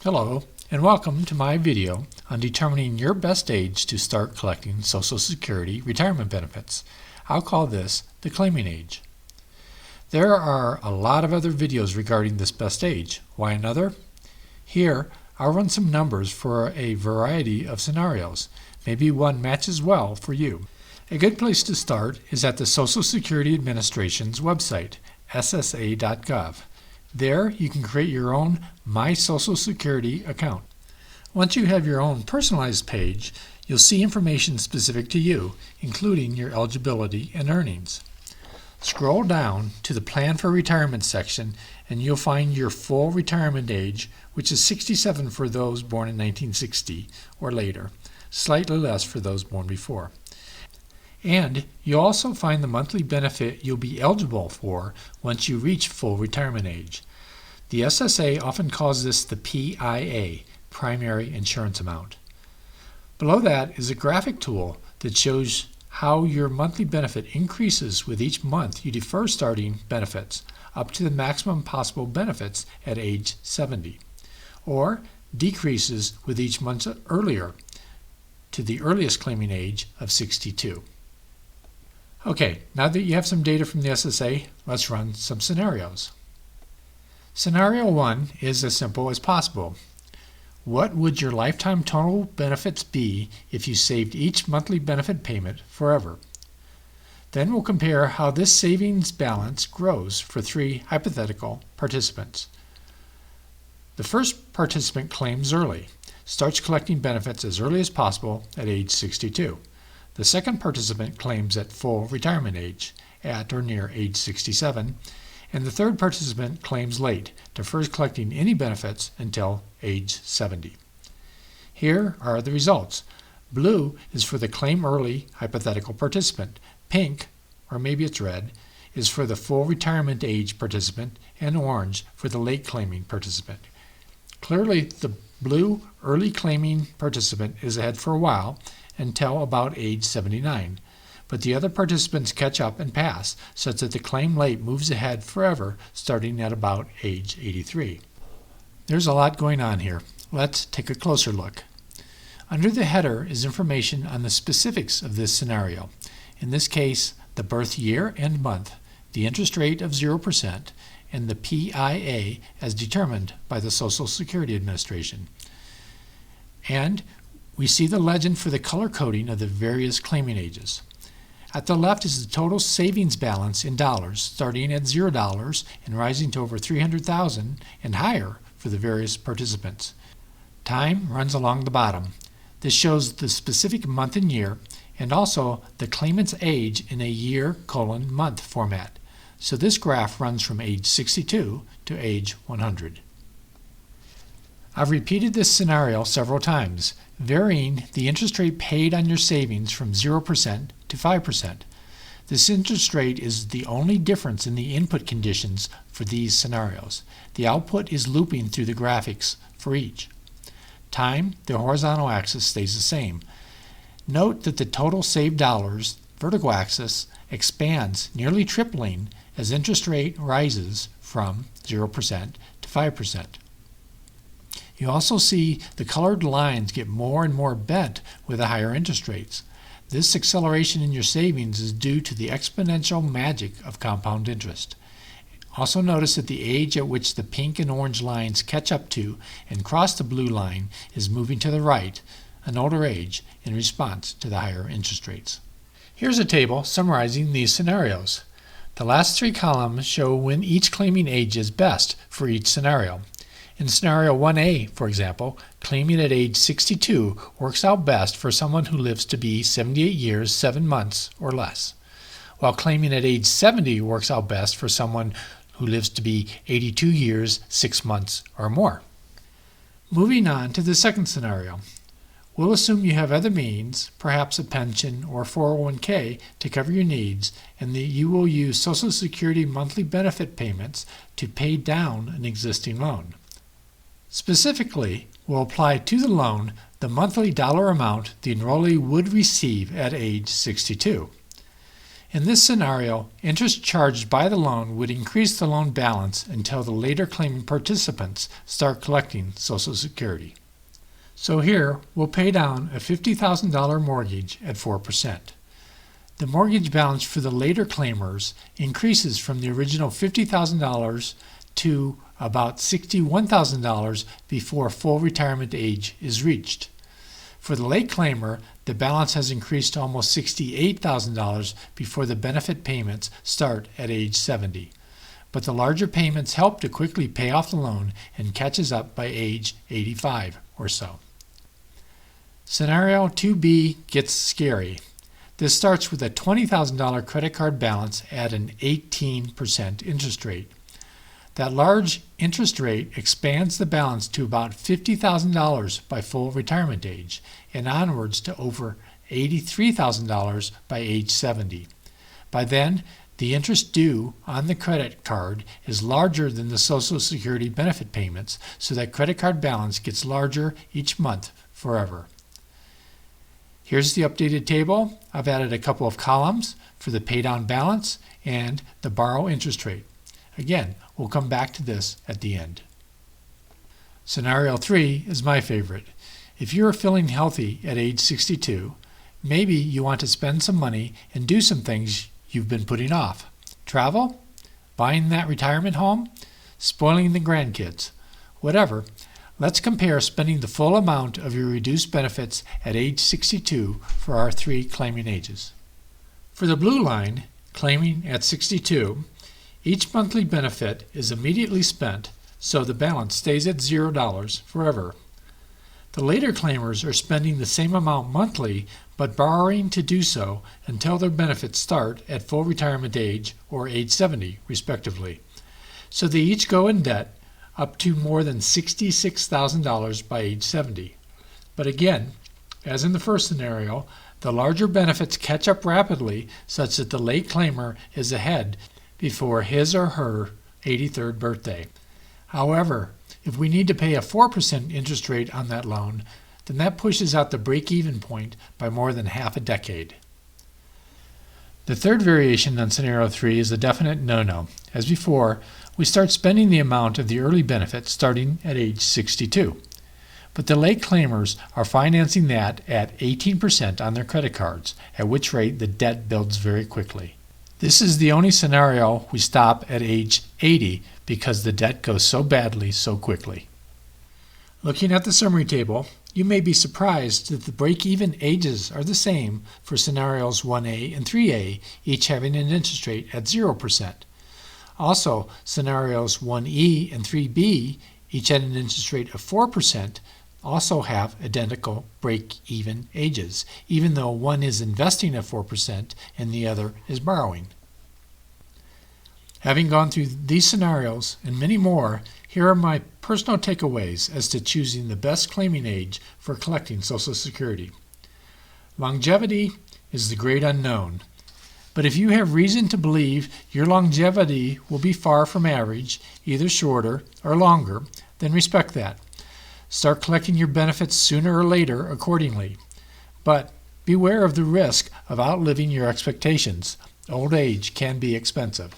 Hello, and welcome to my video on determining your best age to start collecting Social Security retirement benefits. I'll call this the claiming age. There are a lot of other videos regarding this best age. Why another? Here, I'll run some numbers for a variety of scenarios. Maybe one matches well for you. A good place to start is at the Social Security Administration's website, ssa.gov. There, you can create your own My Social Security account. Once you have your own personalized page, you'll see information specific to you, including your eligibility and earnings. Scroll down to the Plan for Retirement section and you'll find your full retirement age, which is 67 for those born in 1960 or later, slightly less for those born before. And you'll also find the monthly benefit you'll be eligible for once you reach full retirement age. The SSA often calls this the PIA, Primary Insurance Amount. Below that is a graphic tool that shows how your monthly benefit increases with each month you defer starting benefits up to the maximum possible benefits at age 70, or decreases with each month earlier to the earliest claiming age of 62. Okay, now that you have some data from the SSA, let's run some scenarios. Scenario 1 is as simple as possible. What would your lifetime total benefits be if you saved each monthly benefit payment forever? Then we'll compare how this savings balance grows for three hypothetical participants. The first participant claims early, starts collecting benefits as early as possible at age 62. The second participant claims at full retirement age, at or near age 67, and the third participant claims late, defers collecting any benefits until age 70. Here are the results. Blue is for the claim early hypothetical participant. Pink, or maybe it's red, is for the full retirement age participant, and orange for the late claiming participant. Clearly, the blue early claiming participant is ahead for a while, until about age 79. But the other participants catch up and pass, such that the claim late moves ahead forever, starting at about age 83. There's a lot going on here. Let's take a closer look. Under the header is information on the specifics of this scenario. In this case, the birth year and month, the interest rate of 0%, and the PIA as determined by the Social Security Administration. And we see the legend for the color coding of the various claiming ages. At the left is the total savings balance in dollars, starting at $0 and rising to over $300,000 and higher for the various participants. Time runs along the bottom. This shows the specific month and year, and also the claimant's age in a year:month format. So this graph runs from age 62 to age 100. I've repeated this scenario several times, varying the interest rate paid on your savings from 0% to 5%. This interest rate is the only difference in the input conditions for these scenarios. The output is looping through the graphics for each. Time, the horizontal axis, stays the same. Note that the total saved dollars, vertical axis, expands, nearly tripling as interest rate rises from 0% to 5%. You also see the colored lines get more and more bent with the higher interest rates. This acceleration in your savings is due to the exponential magic of compound interest. Also notice that the age at which the pink and orange lines catch up to and cross the blue line is moving to the right, an older age, in response to the higher interest rates. Here's a table summarizing these scenarios. The last three columns show when each claiming age is best for each scenario. In scenario 1A, for example, claiming at age 62 works out best for someone who lives to be 78 years, 7 months or less, while claiming at age 70 works out best for someone who lives to be 82 years, 6 months or more. Moving on to the second scenario. We'll assume you have other means, perhaps a pension or 401k, to cover your needs, and that you will use Social Security monthly benefit payments to pay down an existing loan. Specifically, we'll apply to the loan the monthly dollar amount the enrollee would receive at age 62. In this scenario, interest charged by the loan would increase the loan balance until the later claiming participants start collecting Social Security. So here, we'll pay down a $50,000 mortgage at 4%. The mortgage balance for the later claimers increases from the original $50,000 to about $61,000 before full retirement age is reached. For the late claimer, the balance has increased to almost $68,000 before the benefit payments start at age 70. But the larger payments help to quickly pay off the loan and catches up by age 85 or so. Scenario 2B gets scary. This starts with a $20,000 credit card balance at an 18% interest rate. That large interest rate expands the balance to about $50,000 by full retirement age and onwards to over $83,000 by age 70. By then, the interest due on the credit card is larger than the Social Security benefit payments, so that credit card balance gets larger each month forever. Here's the updated table. I've added a couple of columns for the paydown balance and the borrow interest rate. Again, we'll come back to this at the end. Scenario 3 is my favorite. If you're feeling healthy at age 62, maybe you want to spend some money and do some things you've been putting off. Travel? Buying that retirement home? Spoiling the grandkids? Whatever. Let's compare spending the full amount of your reduced benefits at age 62 for our three claiming ages. For the blue line, claiming at 62, each monthly benefit is immediately spent, so the balance stays at $0 forever. The later claimers are spending the same amount monthly, but borrowing to do so until their benefits start at full retirement age or age 70, respectively. So they each go in debt up to more than $66,000 by age 70. But again, as in the first scenario, the larger benefits catch up rapidly such that the late claimer is ahead before his or her 83rd birthday. However, if we need to pay a 4% interest rate on that loan, then that pushes out the break-even point by more than half a decade. The third variation on scenario 3 is a definite no-no. As before, we start spending the amount of the early benefit starting at age 62. But the late claimers are financing that at 18% on their credit cards, at which rate the debt builds very quickly. This is the only scenario we stop at age 80 because the debt goes so badly so quickly. Looking at the summary table, you may be surprised that the break-even ages are the same for scenarios 1A and 3A, each having an interest rate at 0%. Also, scenarios 1E and 3B, each at an interest rate of 4%, also have identical break-even ages, even though one is investing at 4% and the other is borrowing. Having gone through these scenarios and many more, here are my personal takeaways as to choosing the best claiming age for collecting Social Security. Longevity is the great unknown, but if you have reason to believe your longevity will be far from average, either shorter or longer, then respect that. Start collecting your benefits sooner or later accordingly. But beware of the risk of outliving your expectations. Old age can be expensive.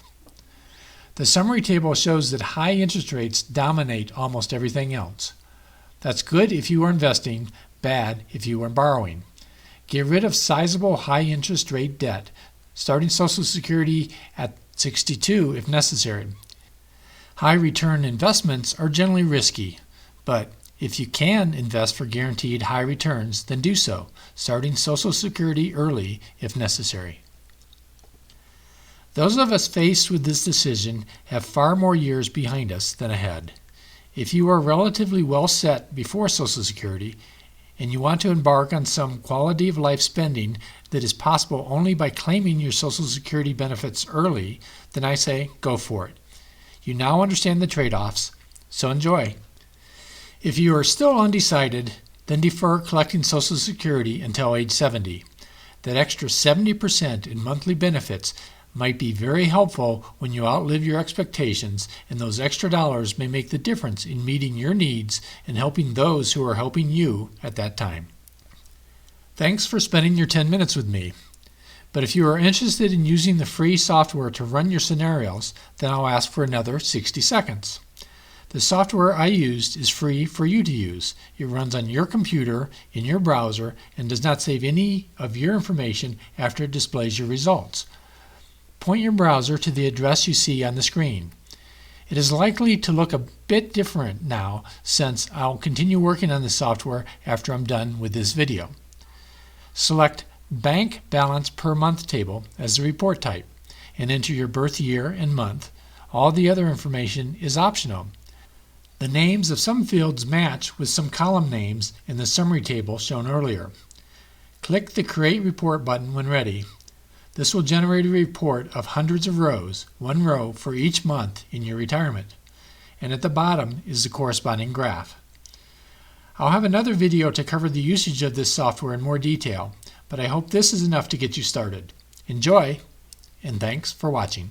The summary table shows that high interest rates dominate almost everything else. That's good if you are investing, bad if you are borrowing. Get rid of sizable high interest rate debt, starting Social Security at 62 if necessary. High return investments are generally risky, but if you can invest for guaranteed high returns, then do so, starting Social Security early if necessary. Those of us faced with this decision have far more years behind us than ahead. If you are relatively well set before Social Security and you want to embark on some quality of life spending that is possible only by claiming your Social Security benefits early, then I say go for it. You now understand the trade-offs, so enjoy. If you are still undecided, then defer collecting Social Security until age 70. That extra 70% in monthly benefits might be very helpful when you outlive your expectations, and those extra dollars may make the difference in meeting your needs and helping those who are helping you at that time. Thanks for spending your 10 minutes with me. But if you are interested in using the free software to run your scenarios, then I'll ask for another 60 seconds. The software I used is free for you to use. It runs on your computer, in your browser, and does not save any of your information after it displays your results. Point your browser to the address you see on the screen. It is likely to look a bit different now since I'll continue working on the software after I'm done with this video. Select Bank Balance Per Month Table as the report type and enter your birth year and month. All the other information is optional. The names of some fields match with some column names in the summary table shown earlier. Click the Create Report button when ready. This will generate a report of hundreds of rows, one row for each month in your retirement. And at the bottom is the corresponding graph. I'll have another video to cover the usage of this software in more detail, but I hope this is enough to get you started. Enjoy, and thanks for watching.